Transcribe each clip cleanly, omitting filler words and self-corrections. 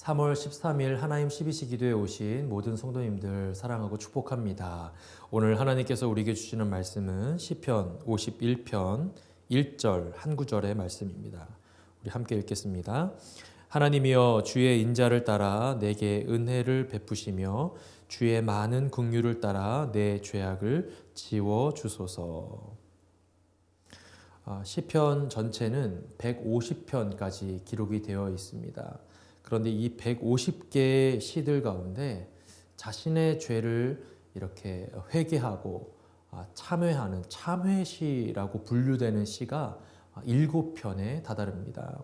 3월 13일 하나님 12시 기도에 오신 모든 성도님들 사랑하고 축복합니다. 오늘 하나님께서 우리에게 주시는 말씀은 시편 51편 1절 한 구절의 말씀입니다. 우리 함께 읽겠습니다. 하나님이여 주의 인자를 따라 내게 은혜를 베푸시며 주의 많은 긍휼을 따라 내 죄악을 지워 주소서. 시편 전체는 150편까지 기록이 되어 있습니다. 그런데 이 150개의 시들 가운데 자신의 죄를 이렇게 회개하고 참회하는 참회시라고 분류되는 시가 7편에 다다릅니다.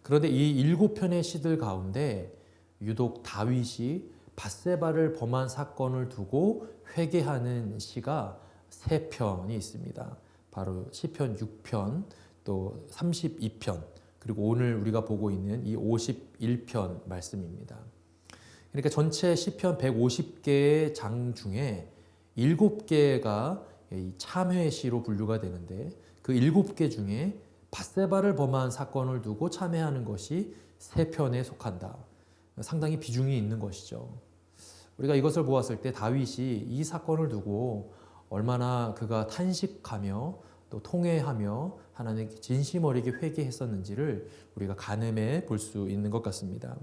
그런데 이 7편의 시들 가운데 유독 다윗이 밧세바를 범한 사건을 두고 회개하는 시가 3편이 있습니다. 바로 시편 6편, 또 32편, 그리고 오늘 우리가 보고 있는 이 51편 말씀입니다. 그러니까 전체 시편 150개의 장 중에 7개가 참회시로 분류가 되는데 그 7개 중에 밧세바를 범한 사건을 두고 참회하는 것이 3편에 속한다. 상당히 비중이 있는 것이죠. 우리가 이것을 보았을 때 다윗이 이 사건을 두고 얼마나 그가 탄식하며 또 통회하며 하나님께 진심 어리게 회개했었는지를 우리가 가늠해 볼 수 있는 것 같습니다.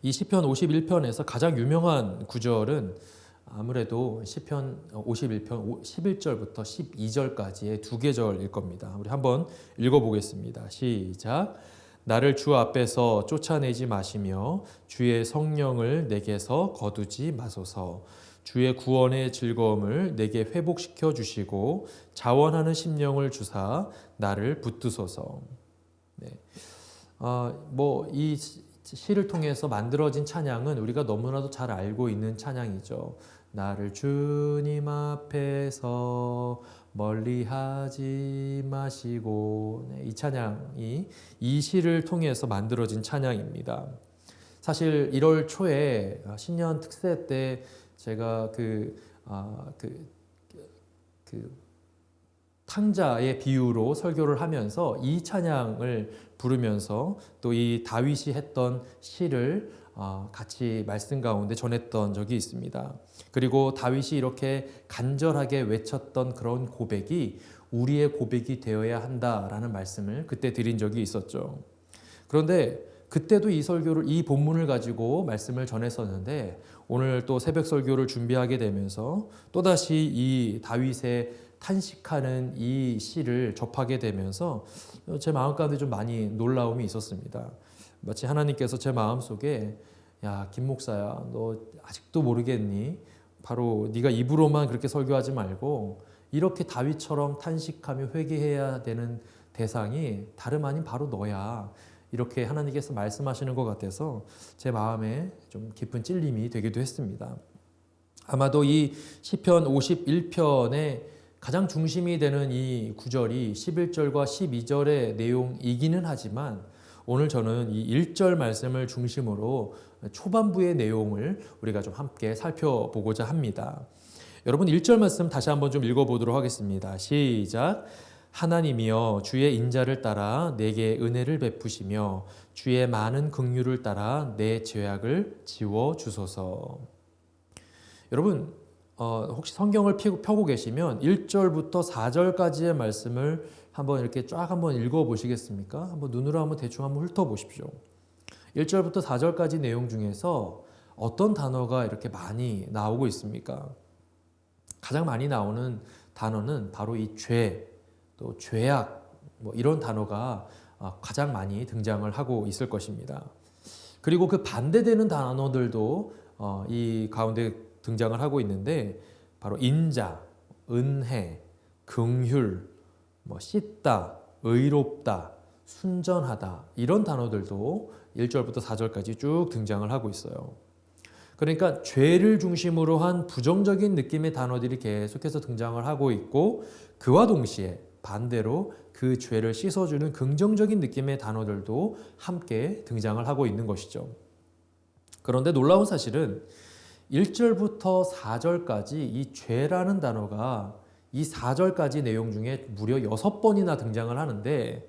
이 시편 51편에서 가장 유명한 구절은 아무래도 시편 51편 11절부터 12절까지의 2계절일 겁니다. 우리 한번 읽어보겠습니다. 시작. 나를 주 앞에서 쫓아내지 마시며 주의 성령을 내게서 거두지 마소서. 주의 구원의 즐거움을 내게 회복시켜 주시고 자원하는 심령을 주사 나를 붙드소서. 네. 이 시를 통해서 만들어진 찬양은 우리가 너무나도 잘 알고 있는 찬양이죠. 나를 주님 앞에서 멀리하지 마시고. 네, 이 찬양이 이 시를 통해서 만들어진 찬양입니다. 사실 1월 초에 신년 특세 때 제가 탕자의 비유로 설교를 하면서 이 찬양을 부르면서 또 이 다윗이 했던 시를 같이 말씀 가운데 전했던 적이 있습니다. 그리고 다윗이 이렇게 간절하게 외쳤던 그런 고백이 우리의 고백이 되어야 한다라는 말씀을 그때 드린 적이 있었죠. 그런데 그때도 이 본문을 가지고 말씀을 전했었는데 오늘 또 새벽 설교를 준비하게 되면서 또다시 이 다윗의 탄식하는 이 시를 접하게 되면서 제 마음 가운데 좀 많이 놀라움이 있었습니다. 마치 하나님께서 제 마음속에 야, 김 목사야, 너 아직도 모르겠니? 바로 네가 입으로만 그렇게 설교하지 말고 이렇게 다윗처럼 탄식하며 회개해야 되는 대상이 다름 아닌 바로 너야. 이렇게 하나님께서 말씀하시는 것 같아서 제 마음에 좀 깊은 찔림이 되기도 했습니다. 아마도 이 시편 51편의 가장 중심이 되는 이 구절이 11절과 12절의 내용이기는 하지만 오늘 저는 이 1절 말씀을 중심으로 초반부의 내용을 우리가 좀 함께 살펴보고자 합니다. 여러분 1절 말씀 다시 한번 좀 읽어보도록 하겠습니다. 시작. 하나님이여 주의 인자를 따라 내게 은혜를 베푸시며 주의 많은 긍휼을 따라 내 죄악을 지워 주소서. 여러분 혹시 성경을 펴고 계시면 1절부터 4절까지의 말씀을 한번 이렇게 쫙 한번 읽어보시겠습니까? 한번 눈으로 한번 대충 한번 훑어보십시오. 1절부터 4절까지 내용 중에서 어떤 단어가 이렇게 많이 나오고 있습니까? 가장 많이 나오는 단어는 바로 이 죄, 또 죄악, 이런 단어가 가장 많이 등장을 하고 있을 것입니다. 그리고 그 반대되는 단어들도 이 가운데 등장을 하고 있는데 바로 인자, 은혜, 긍휼, 씻다, 의롭다, 순전하다 이런 단어들도 1절부터 4절까지 쭉 등장을 하고 있어요. 그러니까 죄를 중심으로 한 부정적인 느낌의 단어들이 계속해서 등장을 하고 있고 그와 동시에 반대로 그 죄를 씻어주는 긍정적인 느낌의 단어들도 함께 등장을 하고 있는 것이죠. 그런데 놀라운 사실은 1절부터 4절까지 이 죄라는 단어가 이 4절까지 내용 중에 무려 6번이나 등장을 하는데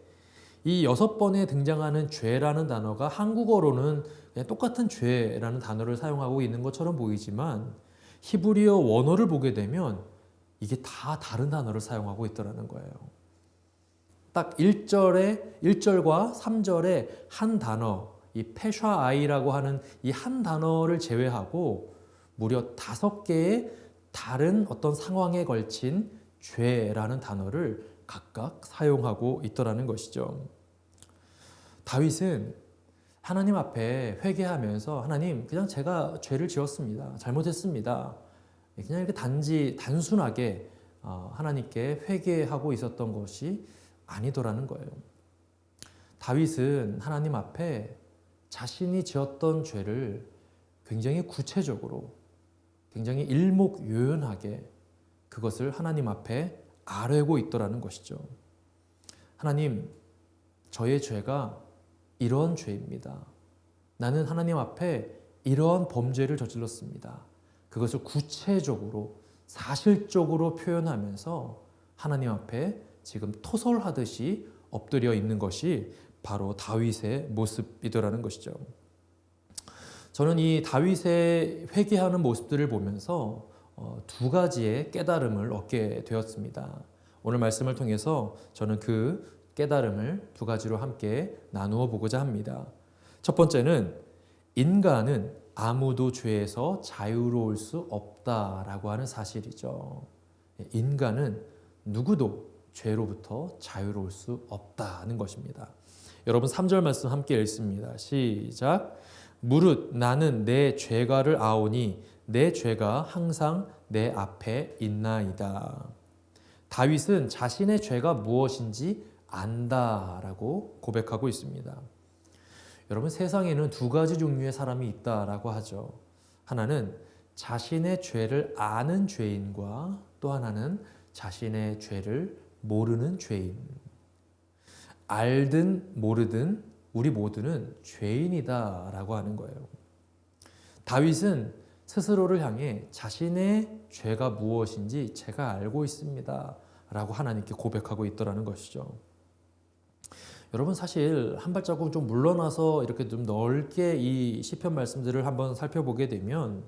이 6번에 등장하는 죄라는 단어가 한국어로는 그냥 똑같은 죄라는 단어를 사용하고 있는 것처럼 보이지만 히브리어 원어를 보게 되면 이게 다 다른 단어를 사용하고 있더라는 거예요. 딱 1절과 3절에 한 단어, 이 페샤아이라고 하는 이 한 단어를 제외하고 무려 5개의 다른 어떤 상황에 걸친 죄라는 단어를 각각 사용하고 있더라는 것이죠. 다윗은 하나님 앞에 회개하면서 하나님, 그냥 제가 죄를 지었습니다. 잘못했습니다. 그냥 이렇게 단순하게 하나님께 회개하고 있었던 것이 아니더라는 거예요. 다윗은 하나님 앞에 자신이 지었던 죄를 굉장히 구체적으로, 굉장히 일목요연하게 그것을 하나님 앞에 아뢰고 있더라는 것이죠. 하나님, 저의 죄가 이런 죄입니다. 나는 하나님 앞에 이런 범죄를 저질렀습니다. 그것을 구체적으로, 사실적으로 표현하면서 하나님 앞에 지금 토설하듯이 엎드려 있는 것이 바로 다윗의 모습이더라는 것이죠. 저는 이 다윗의 회개하는 모습들을 보면서 2가지의 깨달음을 얻게 되었습니다. 오늘 말씀을 통해서 저는 그 깨달음을 2가지로 함께 나누어 보고자 합니다. 첫 번째는 인간은 아무도 죄에서 자유로울 수 없다라고 하는 사실이죠. 인간은 누구도 죄로부터 자유로울 수 없다는 것입니다. 여러분 3절 말씀 함께 읽습니다. 시작. 무릇 나는 내 죄가를 아오니 내 죄가 항상 내 앞에 있나이다. 다윗은 자신의 죄가 무엇인지 안다라고 고백하고 있습니다. 여러분 세상에는 2가지 종류의 사람이 있다라고 하죠. 하나는 자신의 죄를 아는 죄인과 또 하나는 자신의 죄를 모르는 죄인. 알든 모르든 우리 모두는 죄인이다라고 하는 거예요. 다윗은 스스로를 향해 자신의 죄가 무엇인지 제가 알고 있습니다 라고 하나님께 고백하고 있더라는 것이죠. 여러분 사실 한 발자국 좀 물러나서 이렇게 좀 넓게 이 시편 말씀들을 한번 살펴보게 되면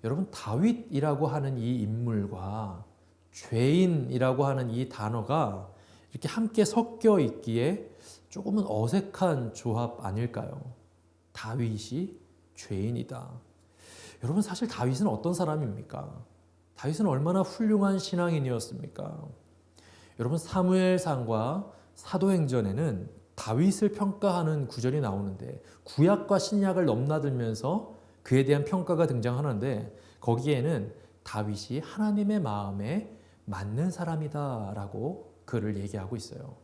여러분 다윗이라고 하는 이 인물과 죄인이라고 하는 이 단어가 이렇게 함께 섞여 있기에 조금은 어색한 조합 아닐까요? 다윗이 죄인이다. 여러분 사실 다윗은 어떤 사람입니까? 다윗은 얼마나 훌륭한 신앙인이었습니까? 여러분 사무엘상과 사도행전에는 다윗을 평가하는 구절이 나오는데 구약과 신약을 넘나들면서 그에 대한 평가가 등장하는데 거기에는 다윗이 하나님의 마음에 맞는 사람이다라고 그를 얘기하고 있어요.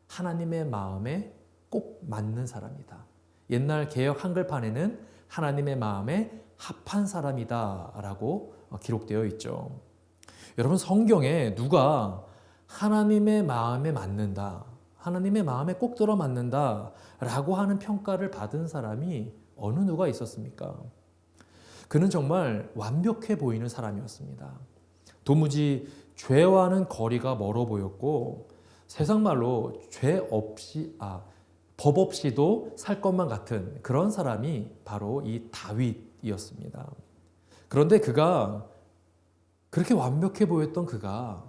하나님의 마음에 꼭 맞는 사람이다. 옛날 개역 한글판에는 하나님의 마음에 합한 사람이다라고 기록되어 있죠. 여러분 성경에 누가 하나님의 마음에 맞는다, 하나님의 마음에 꼭 들어맞는다 라고 하는 평가를 받은 사람이 어느 누가 있었습니까? 그는 정말 완벽해 보이는 사람이었습니다. 도무지 죄와는 거리가 멀어 보였고 세상 말로 법 없이도 살 것만 같은 그런 사람이 바로 이 다윗이었습니다. 그런데 그가 그렇게 완벽해 보였던 그가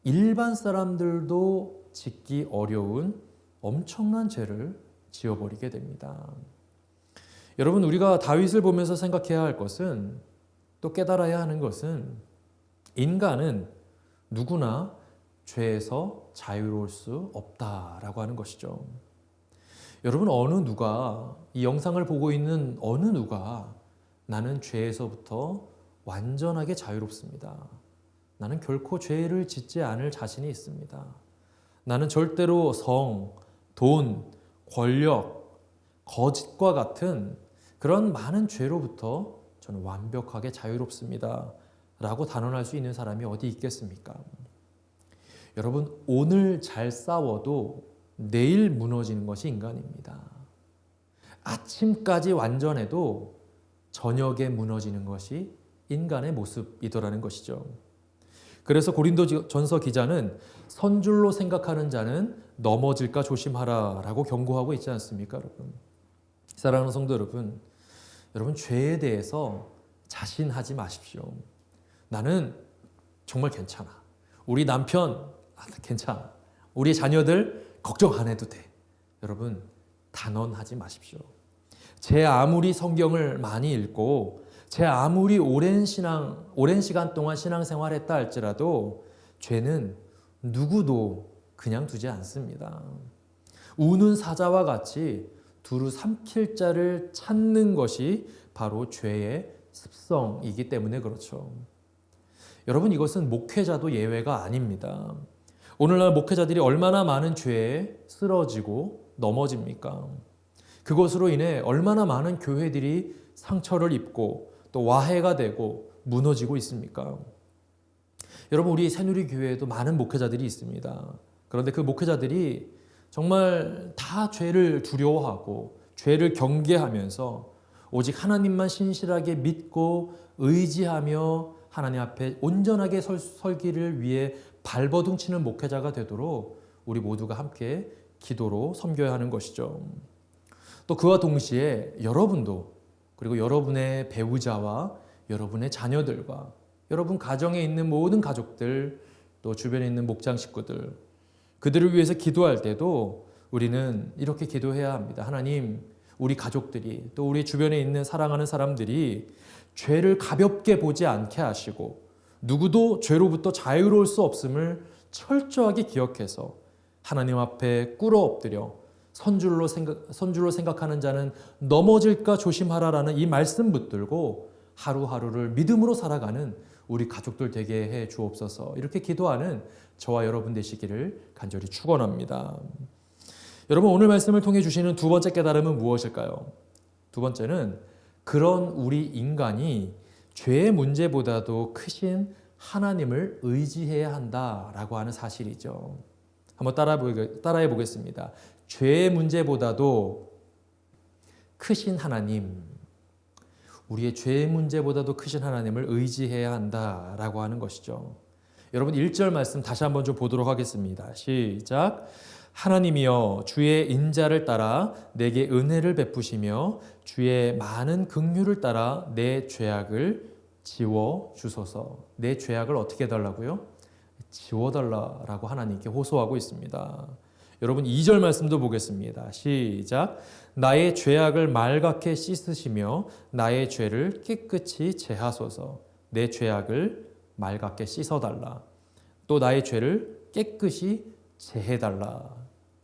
일반 사람들도 짓기 어려운 엄청난 죄를 지어버리게 됩니다. 여러분 우리가 다윗을 보면서 생각해야 할 것은, 또 깨달아야 하는 것은, 인간은 누구나 죄에서 자유로울 수 없다라고 하는 것이죠. 여러분 이 영상을 보고 있는 어느 누가 나는 죄에서부터 완전하게 자유롭습니다. 나는 결코 죄를 짓지 않을 자신이 있습니다. 나는 절대로 돈, 권력, 거짓과 같은 그런 많은 죄로부터 저는 완벽하게 자유롭습니다 라고 단언할 수 있는 사람이 어디 있겠습니까? 여러분 오늘 잘 싸워도 내일 무너지는 것이 인간입니다. 아침까지 완전해도 저녁에 무너지는 것이 인간의 모습이더라는 것이죠. 그래서 고린도전서 기자는 선줄로 생각하는 자는 넘어질까 조심하라라고 경고하고 있지 않습니까, 여러분? 사랑하는 성도 여러분, 여러분 죄에 대해서 자신하지 마십시오. 나는 정말 괜찮아. 우리 남편 괜찮아. 우리 자녀들 걱정 안 해도 돼. 여러분 단언하지 마십시오. 제 아무리 성경을 많이 읽고 제 아무리 오랜 시간 동안 신앙생활했다 할지라도 죄는 누구도 그냥 두지 않습니다. 우는 사자와 같이 두루 삼킬 자를 찾는 것이 바로 죄의 습성이기 때문에 그렇죠. 여러분 이것은 목회자도 예외가 아닙니다. 오늘날 목회자들이 얼마나 많은 죄에 쓰러지고 넘어집니까? 그것으로 인해 얼마나 많은 교회들이 상처를 입고 또 와해가 되고 무너지고 있습니까? 여러분 우리 새누리교회에도 많은 목회자들이 있습니다. 그런데 그 목회자들이 정말 다 죄를 두려워하고 죄를 경계하면서 오직 하나님만 신실하게 믿고 의지하며 하나님 앞에 온전하게 설기를 위해 발버둥 치는 목회자가 되도록 우리 모두가 함께 기도로 섬겨야 하는 것이죠. 또 그와 동시에 여러분도 그리고 여러분의 배우자와 여러분의 자녀들과 여러분 가정에 있는 모든 가족들 또 주변에 있는 목장 식구들 그들을 위해서 기도할 때도 우리는 이렇게 기도해야 합니다. 하나님, 우리 가족들이 또 우리 주변에 있는 사랑하는 사람들이 죄를 가볍게 보지 않게 하시고 누구도 죄로부터 자유로울 수 없음을 철저하게 기억해서 하나님 앞에 꿇어 엎드려 선줄로 생각하는 자는 넘어질까 조심하라라는 이 말씀 붙들고 하루하루를 믿음으로 살아가는 우리 가족들 되게 해 주옵소서. 이렇게 기도하는 저와 여러분 되시기를 간절히 축원합니다. 여러분 오늘 말씀을 통해 주시는 두 번째 깨달음은 무엇일까요? 두 번째는 그런 우리 인간이 죄의 문제보다도 크신 하나님을 의지해야 한다라고 하는 사실이죠. 한번 따라해 보겠습니다. 죄의 문제보다도 크신 하나님, 우리의 죄의 문제보다도 크신 하나님을 의지해야 한다라고 하는 것이죠. 여러분 1절 말씀 다시 한번 좀 보도록 하겠습니다. 시작. 하나님이여 주의 인자를 따라 내게 은혜를 베푸시며 주의 많은 긍휼을 따라 내 죄악을 지워 주소서. 내 죄악을 어떻게 해달라고요? 지워달라라고 하나님께 호소하고 있습니다. 여러분 2절 말씀도 보겠습니다. 시작. 나의 죄악을 말갛게 씻으시며 나의 죄를 깨끗이 제하소서. 내 죄악을 말갛게 씻어달라. 또 나의 죄를 깨끗이 제해달라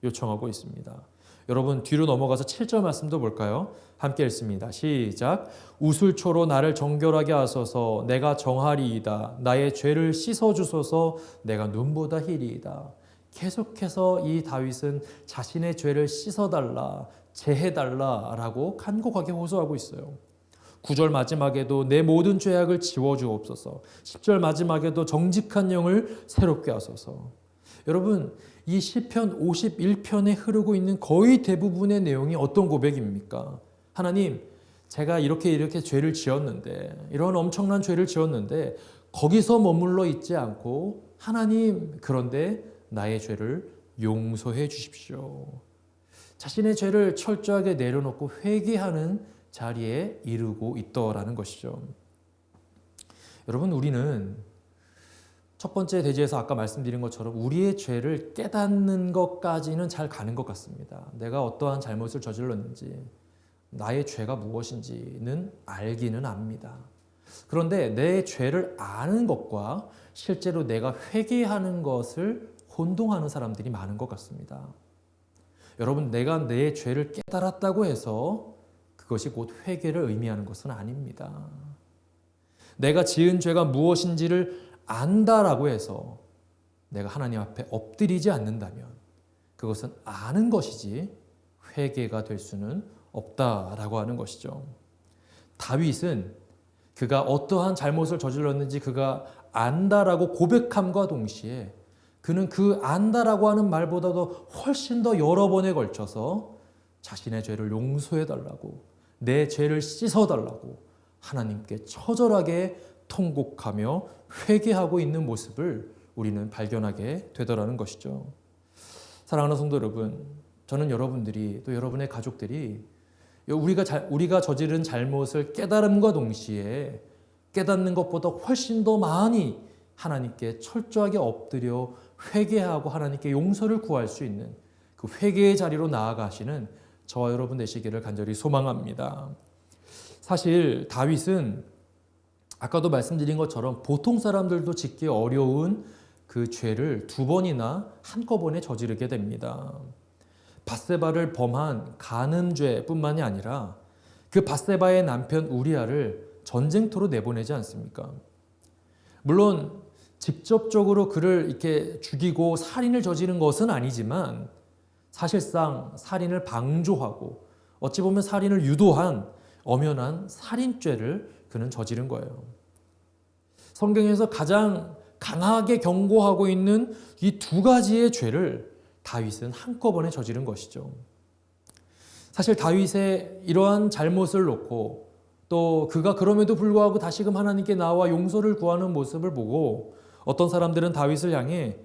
요청하고 있습니다. 여러분 뒤로 넘어가서 7절 말씀도 볼까요? 함께 읽습니다. 시작. 우슬초로 나를 정결하게 하소서. 내가 정하리이다. 나의 죄를 씻어주소서. 내가 눈보다 희리이다. 계속해서 이 다윗은 자신의 죄를 씻어달라, 제해달라라고 간곡하게 호소하고 있어요. 9절 마지막에도 내 모든 죄악을 지워주옵소서. 10절 마지막에도 정직한 영을 새롭게 하소서. 여러분 이 시편 51편에 흐르고 있는 거의 대부분의 내용이 어떤 고백입니까? 하나님, 제가 이렇게 죄를 지었는데 이런 엄청난 죄를 지었는데 거기서 머물러 있지 않고 하나님, 그런데 나의 죄를 용서해 주십시오. 자신의 죄를 철저하게 내려놓고 회개하는 자리에 이르고 있더라는 것이죠. 여러분 우리는 첫 번째 대지에서 아까 말씀드린 것처럼 우리의 죄를 깨닫는 것까지는 잘 가는 것 같습니다. 내가 어떠한 잘못을 저질렀는지 나의 죄가 무엇인지는 알기는 압니다. 그런데 내 죄를 아는 것과 실제로 내가 회개하는 것을 혼동하는 사람들이 많은 것 같습니다. 여러분 내가 내 죄를 깨달았다고 해서 그것이 곧 회개를 의미하는 것은 아닙니다. 내가 지은 죄가 무엇인지를 안다라고 해서 내가 하나님 앞에 엎드리지 않는다면 그것은 아는 것이지 회개가 될 수는 없다라고 하는 것이죠. 다윗은 그가 어떠한 잘못을 저질렀는지 그가 안다라고 고백함과 동시에 그는 그 안다라고 하는 말보다도 훨씬 더 여러 번에 걸쳐서 자신의 죄를 용서해달라고 내 죄를 씻어달라고 하나님께 처절하게 통곡하며 회개하고 있는 모습을 우리는 발견하게 되더라는 것이죠. 사랑하는 성도 여러분, 저는 여러분들이 또 여러분의 가족들이 우리가 저지른 잘못을 깨달음과 동시에 깨닫는 것보다 훨씬 더 많이 하나님께 철저하게 엎드려 회개하고 하나님께 용서를 구할 수 있는 그 회개의 자리로 나아가시는 저와 여러분 되시기를 간절히 소망합니다. 사실 다윗은 아까도 말씀드린 것처럼 보통 사람들도 짓기 어려운 그 죄를 두 번이나 한꺼번에 저지르게 됩니다. 밧세바를 범한 간음죄뿐만이 아니라 그 밧세바의 남편 우리아를 전쟁터로 내보내지 않습니까? 물론 직접적으로 그를 이렇게 죽이고 살인을 저지른 것은 아니지만 사실상 살인을 방조하고 어찌 보면 살인을 유도한 엄연한 살인죄를 그는 저지른 거예요. 성경에서 가장 강하게 경고하고 있는 이 두 가지의 죄를 다윗은 한꺼번에 저지른 것이죠. 사실 다윗의 이러한 잘못을 놓고 또 그가 그럼에도 불구하고 다시금 하나님께 나와 용서를 구하는 모습을 보고 어떤 사람들은 다윗을 향해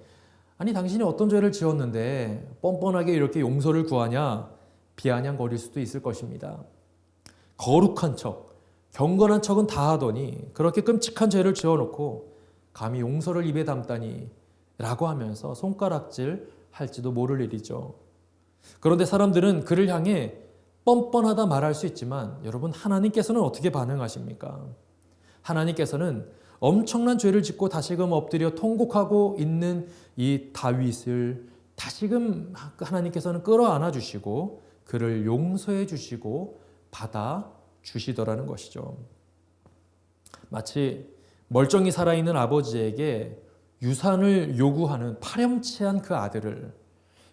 아니 당신이 어떤 죄를 지었는데 뻔뻔하게 이렇게 용서를 구하냐 비아냥거릴 수도 있을 것입니다. 거룩한 척, 경건한 척은 다 하더니 그렇게 끔찍한 죄를 지어놓고 감히 용서를 입에 담다니 라고 하면서 손가락질 할지도 모를 일이죠. 그런데 사람들은 그를 향해 뻔뻔하다 말할 수 있지만 여러분 하나님께서는 어떻게 반응하십니까? 하나님께서는 엄청난 죄를 짓고 다시금 엎드려 통곡하고 있는 이 다윗을 다시금 하나님께서는 끌어안아 주시고 그를 용서해 주시고 받아 주시더라는 것이죠. 마치 멀쩡히 살아있는 아버지에게 유산을 요구하는 파렴치한 그 아들을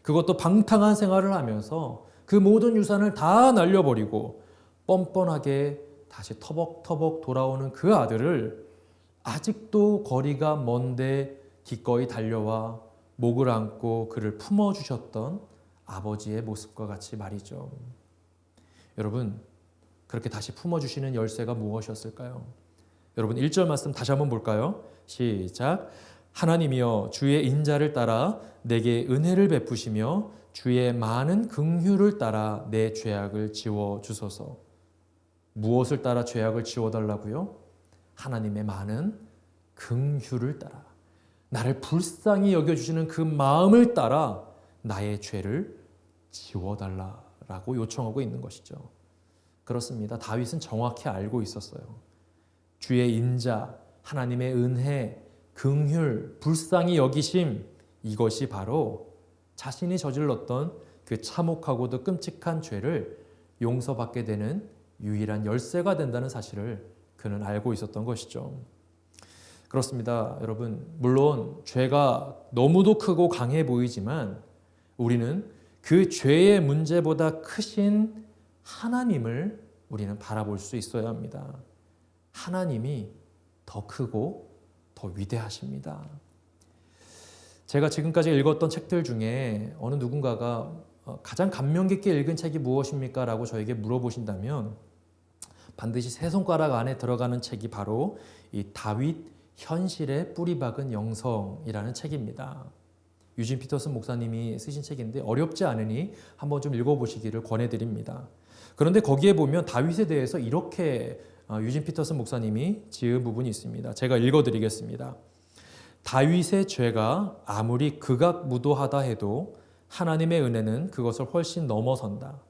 그것도 방탕한 생활을 하면서 그 모든 유산을 다 날려버리고 뻔뻔하게 다시 터벅터벅 돌아오는 그 아들을 아직도 거리가 먼데 기꺼이 달려와 목을 안고 그를 품어주셨던 아버지의 모습과 같이 말이죠. 여러분, 그렇게 다시 품어주시는 열쇠가 무엇이었을까요? 여러분 1절 말씀 다시 한번 볼까요? 시작. 하나님이여 주의 인자를 따라 내게 은혜를 베푸시며 주의 많은 긍휼을 따라 내 죄악을 지워 주소서. 무엇을 따라 죄악을 지워 달라고요? 하나님의 많은 긍휼을 따라 나를 불쌍히 여겨 주시는 그 마음을 따라 나의 죄를 지워 달라라고 요청하고 있는 것이죠. 그렇습니다. 다윗은 정확히 알고 있었어요. 주의 인자, 하나님의 은혜, 긍휼, 불쌍히 여기심 이것이 바로 자신이 저질렀던 그 참혹하고도 끔찍한 죄를 용서받게 되는 유일한 열쇠가 된다는 사실을 그는 알고 있었던 것이죠. 그렇습니다. 여러분, 물론 죄가 너무도 크고 강해 보이지만 우리는 그 죄의 문제보다 크신 하나님을 우리는 바라볼 수 있어야 합니다. 하나님이 더 크고 더 위대하십니다. 제가 지금까지 읽었던 책들 중에 어느 누군가가 가장 감명 깊게 읽은 책이 무엇입니까? 라고 저에게 물어보신다면 반드시 세 손가락 안에 들어가는 책이 바로 이 다윗 현실의 뿌리 박은 영성이라는 책입니다. 유진 피터슨 목사님이 쓰신 책인데 어렵지 않으니 한번 좀 읽어보시기를 권해드립니다. 그런데 거기에 보면 다윗에 대해서 이렇게 유진 피터슨 목사님이 지은 부분이 있습니다. 제가 읽어드리겠습니다. 다윗의 죄가 아무리 극악무도하다 해도 하나님의 은혜는 그것을 훨씬 넘어선다.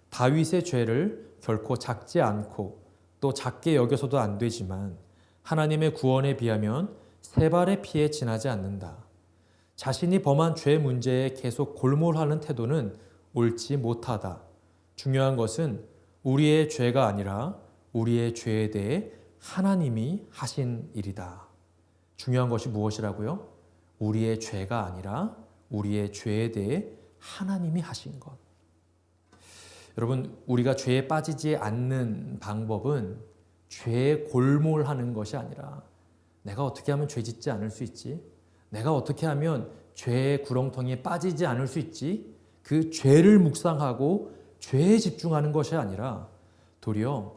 다윗의 죄를 결코 작지 않고 또 작게 여겨서도 안 되지만 하나님의 구원에 비하면 세 발의 피에 지나지 않는다. 자신이 범한 죄 문제에 계속 골몰하는 태도는 옳지 못하다. 중요한 것은 우리의 죄가 아니라 우리의 죄에 대해 하나님이 하신 일이다. 중요한 것이 무엇이라고요? 우리의 죄가 아니라 우리의 죄에 대해 하나님이 하신 것. 여러분, 우리가 죄에 빠지지 않는 방법은 죄에 골몰하는 것이 아니라 내가 어떻게 하면 죄 짓지 않을 수 있지? 내가 어떻게 하면 죄의 구렁텅이에 빠지지 않을 수 있지? 그 죄를 묵상하고 죄에 집중하는 것이 아니라 도리어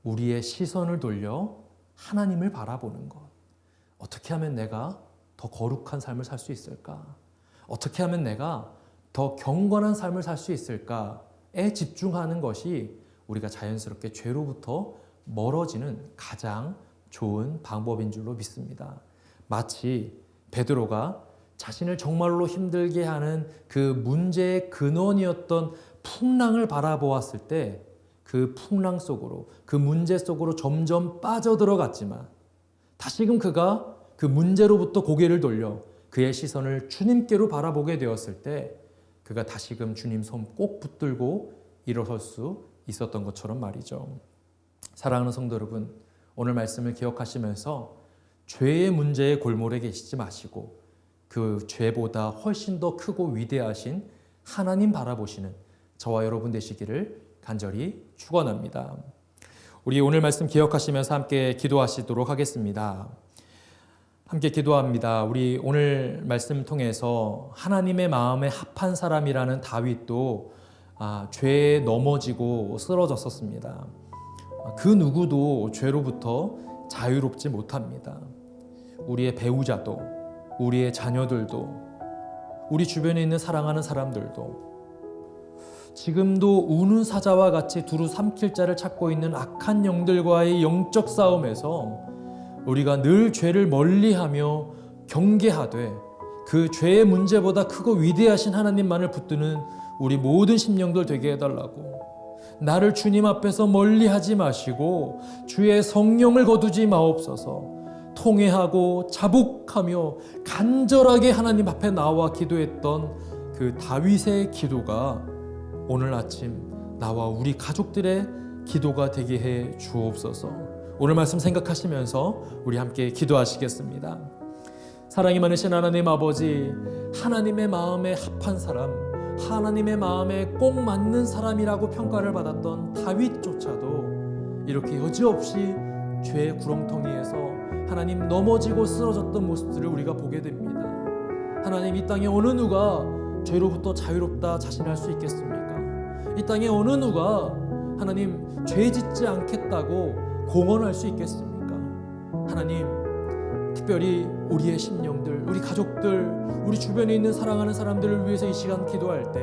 우리의 시선을 돌려 하나님을 바라보는 것. 어떻게 하면 내가 더 거룩한 삶을 살 수 있을까? 어떻게 하면 내가 더 경건한 삶을 살 수 있을까에 집중하는 것이 우리가 자연스럽게 죄로부터 멀어지는 가장 좋은 방법인 줄로 믿습니다. 마치 베드로가 자신을 정말로 힘들게 하는 그 문제의 근원이었던 풍랑을 바라보았을 때 그 풍랑 속으로, 그 문제 속으로 점점 빠져들어갔지만 다시금 그가 그 문제로부터 고개를 돌려 그의 시선을 주님께로 바라보게 되었을 때 그가 다시금 주님 손 꼭 붙들고 일어설 수 있었던 것처럼 말이죠. 사랑하는 성도 여러분, 오늘 말씀을 기억하시면서 죄의 문제의 골몰에 계시지 마시고 그 죄보다 훨씬 더 크고 위대하신 하나님 바라보시는 저와 여러분 되시기를 간절히 축원합니다. 우리 오늘 말씀 기억하시면서 함께 기도하시도록 하겠습니다. 함께 기도합니다. 우리 오늘 말씀 통해서 하나님의 마음에 합한 사람이라는 다윗도 죄에 넘어지고 쓰러졌었습니다. 그 누구도 죄로부터 자유롭지 못합니다. 우리의 배우자도, 우리의 자녀들도, 우리 주변에 있는 사랑하는 사람들도, 지금도 우는 사자와 같이 두루 삼킬 자를 찾고 있는 악한 영들과의 영적 싸움에서 우리가 늘 죄를 멀리하며 경계하되 그 죄의 문제보다 크고 위대하신 하나님만을 붙드는 우리 모든 심령들 되게 해달라고, 나를 주님 앞에서 멀리하지 마시고 주의 성령을 거두지 마옵소서. 통회하고 자복하며 간절하게 하나님 앞에 나와 기도했던 그 다윗의 기도가 오늘 아침 나와 우리 가족들의 기도가 되게 해 주옵소서. 오늘 말씀 생각하시면서 우리 함께 기도하시겠습니다. 사랑이 많으신 하나님 아버지, 하나님의 마음에 합한 사람, 하나님의 마음에 꼭 맞는 사람이라고 평가를 받았던 다윗조차도 이렇게 여지없이 죄의 구렁텅이에서 하나님 넘어지고 쓰러졌던 모습들을 우리가 보게 됩니다. 하나님, 이 땅에 어느 누가 죄로부터 자유롭다 자신할 수 있겠습니까? 이 땅에 어느 누가 하나님 죄 짓지 않겠다고 공언할 수 있겠습니까? 하나님, 특별히 우리의 심령들, 우리 가족들, 우리 주변에 있는 사랑하는 사람들을 위해서 이 시간 기도할 때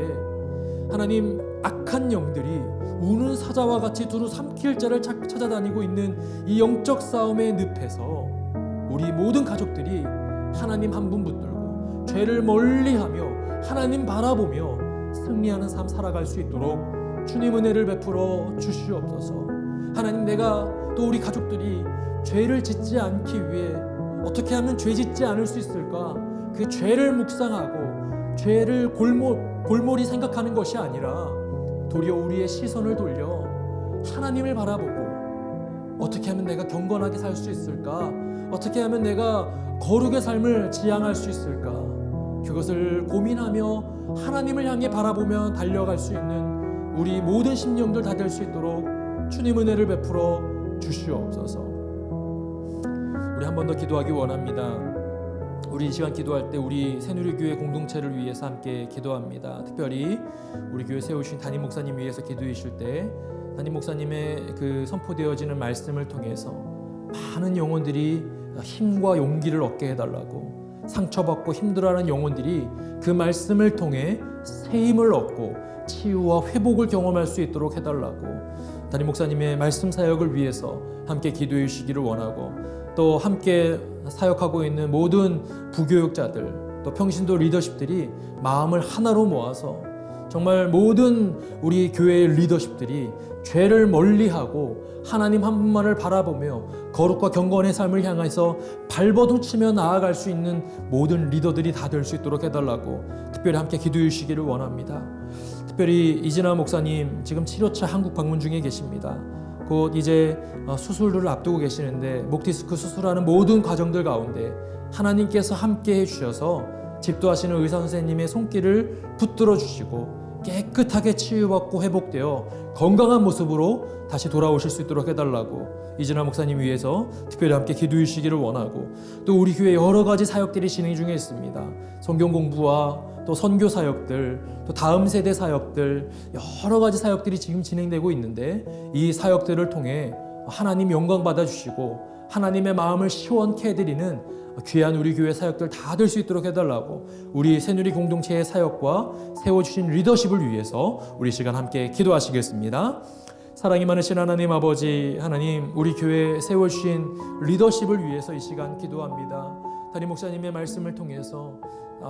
하나님, 악한 영들이 우는 사자와 같이 두루 삼킬 자를 찾아다니고 있는 이 영적 싸움의 늪에서 우리 모든 가족들이 하나님 한 분 붙들고 죄를 멀리하며 하나님 바라보며 승리하는 삶 살아갈 수 있도록 주님 은혜를 베풀어 주시옵소서. 하나님, 내가 또 우리 가족들이 죄를 짓지 않기 위해 어떻게 하면 죄 짓지 않을 수 있을까? 그 죄를 묵상하고 죄를 골몰이 생각하는 것이 아니라 도리어 우리의 시선을 돌려 하나님을 바라보고 어떻게 하면 내가 경건하게 살 수 있을까? 어떻게 하면 내가 거룩의 삶을 지향할 수 있을까? 그것을 고민하며 하나님을 향해 바라보며 달려갈 수 있는 우리 모든 심령들 다 될 수 있도록 주님 은혜를 베풀어 주시옵소서. 우리 한 번 더 기도하기 원합니다. 우리 이 시간 기도할 때 우리 새누리교회 공동체를 위해서 함께 기도합니다. 특별히 우리 교회 세우신 담임 목사님 위해서 기도해 주실 때 담임 목사님의 그 선포되어지는 말씀을 통해서 많은 영혼들이 힘과 용기를 얻게 해달라고, 상처받고 힘들어하는 영혼들이 그 말씀을 통해 새 힘을 얻고 치유와 회복을 경험할 수 있도록 해달라고 담임 목사님의 말씀 사역을 위해서 함께 기도해 주시기를 원하고, 또 함께 사역하고 있는 모든 부교육자들, 또 평신도 리더십들이 마음을 하나로 모아서 정말 모든 우리 교회의 리더십들이 죄를 멀리하고 하나님 한 분만을 바라보며 거룩과 경건의 삶을 향해서 발버둥치며 나아갈 수 있는 모든 리더들이 다 될 수 있도록 해달라고 특별히 함께 기도해 주시기를 원합니다. 특별히 이진아 목사님 지금 치료차 한국 방문 중에 계십니다. 곧 이제 수술을 앞두고 계시는데 목디스크 수술하는 모든 과정들 가운데 하나님께서 함께 해주셔서 집도하시는 의사 선생님의 손길을 붙들어 주시고 깨끗하게 치유받고 회복되어 건강한 모습으로 다시 돌아오실 수 있도록 해달라고 이진아 목사님 위해서 특별히 함께 기도해 주시기를 원하고, 또 우리 교회 여러 가지 사역들이 진행 중에 있습니다. 성경 공부와 또 선교 사역들, 또 다음 세대 사역들, 여러 가지 사역들이 지금 진행되고 있는데 이 사역들을 통해 하나님 영광 받아주시고 하나님의 마음을 시원케 해드리는 귀한 우리 교회 사역들 다 될 수 있도록 해달라고, 우리 새누리 공동체의 사역과 세워주신 리더십을 위해서 우리 시간 함께 기도하시겠습니다. 사랑이 많으신 하나님 아버지, 하나님 우리 교회에 세워주신 리더십을 위해서 이 시간 기도합니다. 담임 목사님의 말씀을 통해서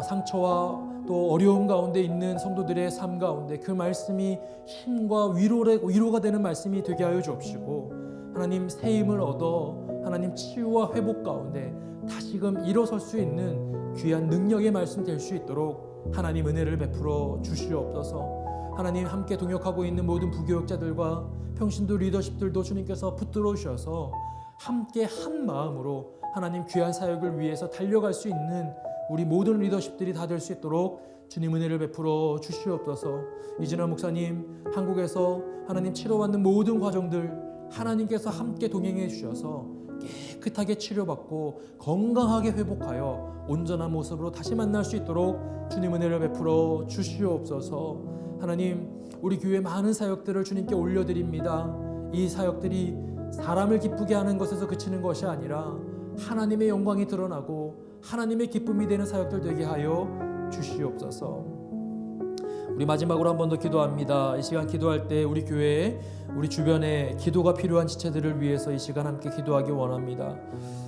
상처와 또 어려움 가운데 있는 성도들의 삶 가운데 그 말씀이 힘과 위로가 되는 말씀이 되게 하여 주옵시고, 하나님 새 힘을 얻어 하나님 치유와 회복 가운데 다시금 일어설 수 있는 귀한 능력의 말씀 될 수 있도록 하나님 은혜를 베풀어 주시옵소서. 하나님 함께 동역하고 있는 모든 부교역자들과 평신도 리더십들도 주님께서 붙들어 주셔서 함께 한 마음으로 하나님 귀한 사역을 위해서 달려갈 수 있는 우리 모든 리더십들이 다 될 수 있도록 주님 은혜를 베풀어 주시옵소서. 이진아 목사님, 한국에서 하나님 치료받는 모든 과정들 하나님께서 함께 동행해 주셔서 깨끗하게 치료받고 건강하게 회복하여 온전한 모습으로 다시 만날 수 있도록 주님 은혜를 베풀어 주시옵소서. 하나님 우리 교회 많은 사역들을 주님께 올려드립니다. 이 사역들이 사람을 기쁘게 하는 것에서 그치는 것이 아니라 하나님의 영광이 드러나고 하나님의 기쁨이 되는 사역들 되게 하여 주시옵소서. 우리 마지막으로 한 번 더 기도합니다. 이 시간 기도할 때 우리 교회에 우리 주변에 기도가 필요한 지체들을 위해서 이 시간 함께 기도하기 원합니다.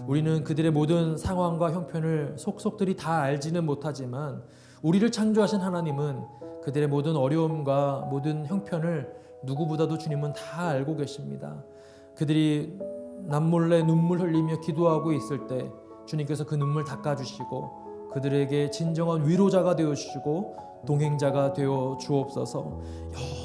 우리는 그들의 모든 상황과 형편을 속속들이 다 알지는 못하지만 우리를 창조하신 하나님은 그들의 모든 어려움과 모든 형편을 누구보다도 주님은 다 알고 계십니다. 그들이 남몰래 눈물 흘리며 기도하고 있을 때 주님께서 그 눈물 닦아주시고 그들에게 진정한 위로자가 되어주시고 동행자가 되어 주옵소서.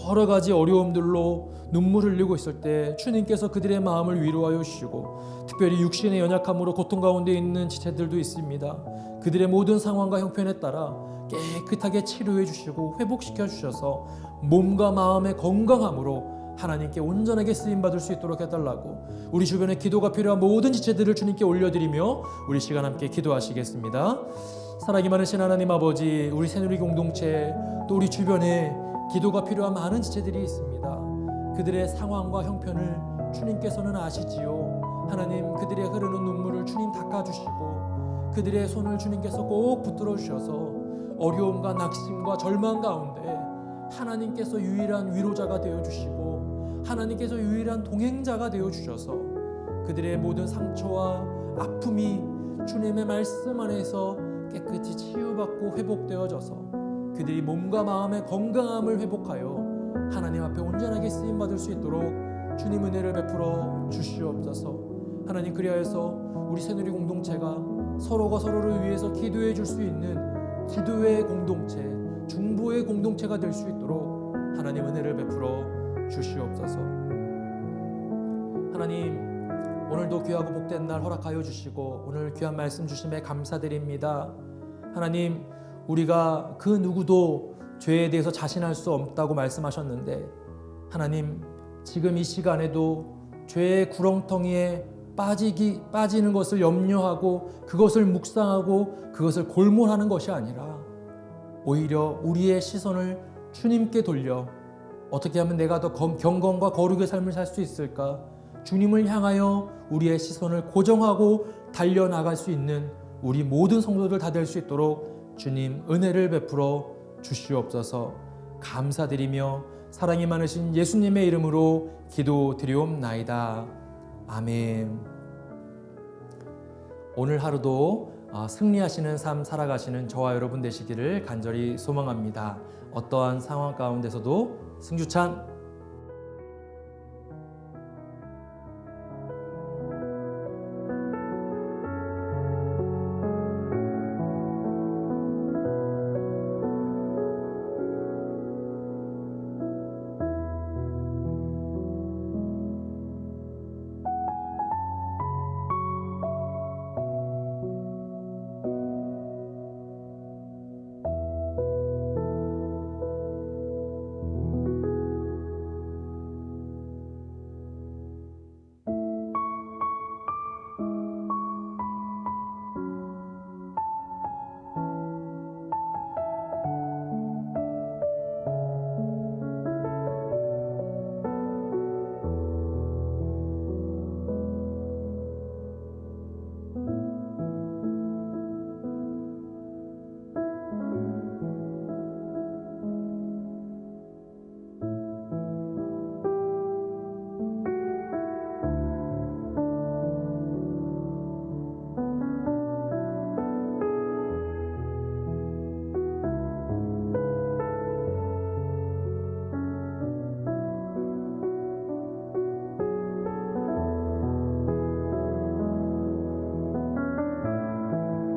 여러 가지 어려움들로 눈물 흘리고 있을 때 주님께서 그들의 마음을 위로하여 주시고, 특별히 육신의 연약함으로 고통 가운데 있는 지체들도 있습니다. 그들의 모든 상황과 형편에 따라 깨끗하게 치료해 주시고 회복시켜 주셔서 몸과 마음의 건강함으로 하나님께 온전하게 쓰임받을 수 있도록 해달라고, 우리 주변에 기도가 필요한 모든 지체들을 주님께 올려드리며 우리 시간 함께 기도하시겠습니다. 사랑이 많으신 하나님 아버지, 우리 새누리 공동체 또 우리 주변에 기도가 필요한 많은 지체들이 있습니다. 그들의 상황과 형편을 주님께서는 아시지요. 하나님 그들의 흐르는 눈물을 주님 닦아주시고 그들의 손을 주님께서 꼭 붙들어 주셔서 어려움과 낙심과 절망 가운데 하나님께서 유일한 위로자가 되어주시고 하나님께서 유일한 동행자가 되어주셔서 그들의 모든 상처와 아픔이 주님의 말씀 안에서 깨끗이 치유받고 회복되어져서 그들이 몸과 마음의 건강함을 회복하여 하나님 앞에 온전하게 쓰임받을 수 있도록 주님 은혜를 베풀어 주시옵소서. 하나님 그리하여서 우리 새누리 공동체가 서로가 서로를 위해서 기도해 줄 수 있는 기도의 공동체, 중보의 공동체가 될 수 있도록 하나님 은혜를 베풀어 주시옵소서. 하나님 오늘도 귀하고 복된 날 허락하여 주시고 오늘 귀한 말씀 주심에 감사드립니다. 하나님 우리가 그 누구도 죄에 대해서 자신할 수 없다고 말씀하셨는데, 하나님 지금 이 시간에도 죄의 구렁텅이에 빠지는 것을 염려하고 그것을 묵상하고 그것을 골몰하는 것이 아니라 오히려 우리의 시선을 주님께 돌려 어떻게 하면 내가 더 경건과 거룩의 삶을 살 수 있을까, 주님을 향하여 우리의 시선을 고정하고 달려나갈 수 있는 우리 모든 성도들 다 될 수 있도록 주님 은혜를 베풀어 주시옵소서. 감사드리며 사랑이 많으신 예수님의 이름으로 기도드리옵나이다. 아멘. 오늘 하루도 승리하시는 삶 살아가시는 저와 여러분 되시기를 간절히 소망합니다. 어떠한 상황 가운데서도 승주찬